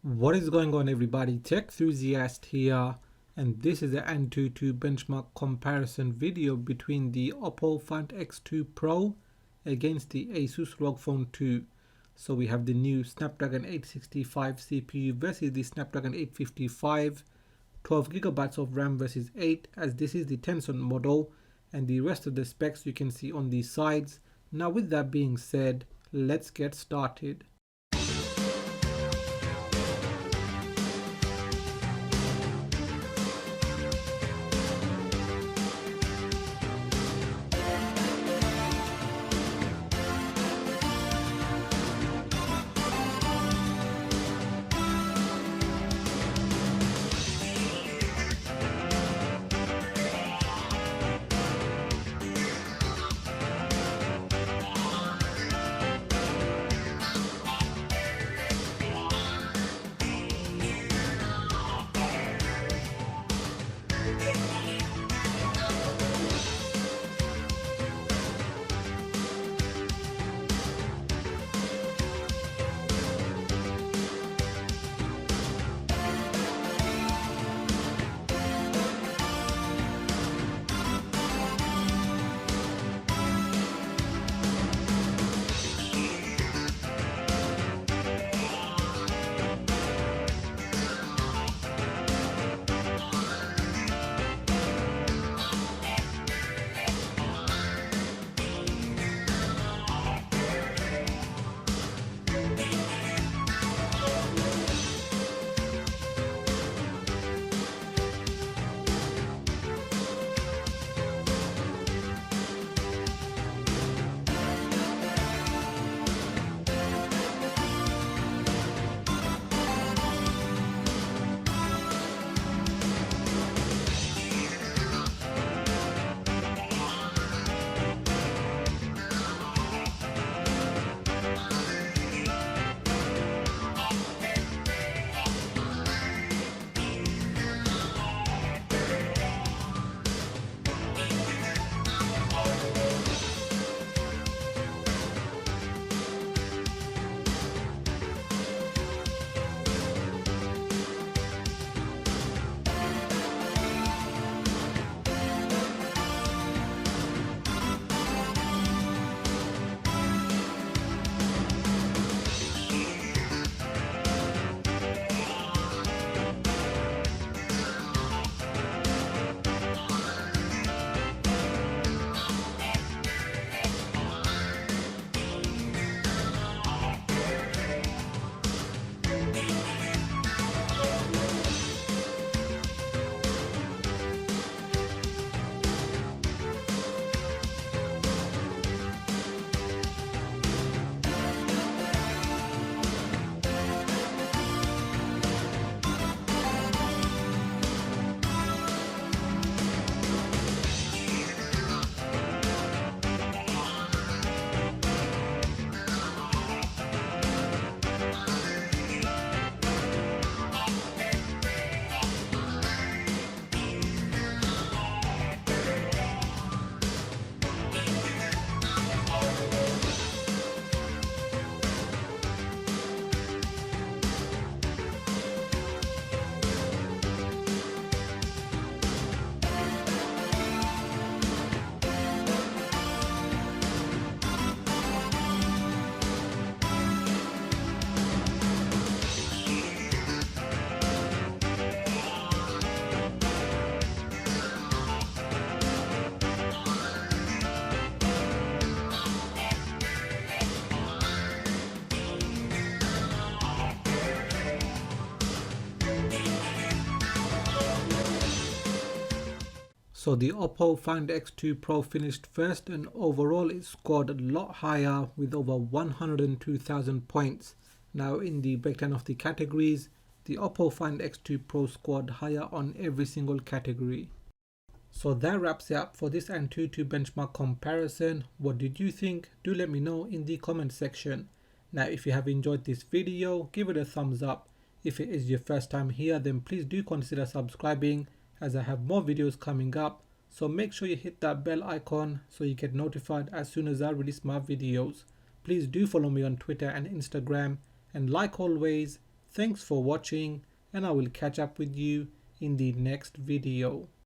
What is going on, everybody? Tech enthusiast here, and this is the Antutu Benchmark Comparison video between the OPPO Find X2 Pro against the Asus Rog Phone 2. So we have the new Snapdragon 865 CPU versus the Snapdragon 855, 12GB of RAM versus 8, as this is the Tensor model, and the rest of the specs you can see on the sides. Now with that being said, let's get started. So the OPPO Find X2 Pro finished first, and overall it scored a lot higher with over 102,000 points. Now in the breakdown of the categories, the OPPO Find X2 Pro scored higher on every single category. So that wraps it up for this Antutu Benchmark Comparison. What did you think? Do let me know in the comment section. Now if you have enjoyed this video, give it a thumbs up. If it is your first time here, then please do consider subscribing, as I have more videos coming up. So make sure you hit that bell icon so you get notified as soon as I release my videos. Please do follow me on Twitter and Instagram, and like always, Thanks for watching, and I will catch up with you in the next video.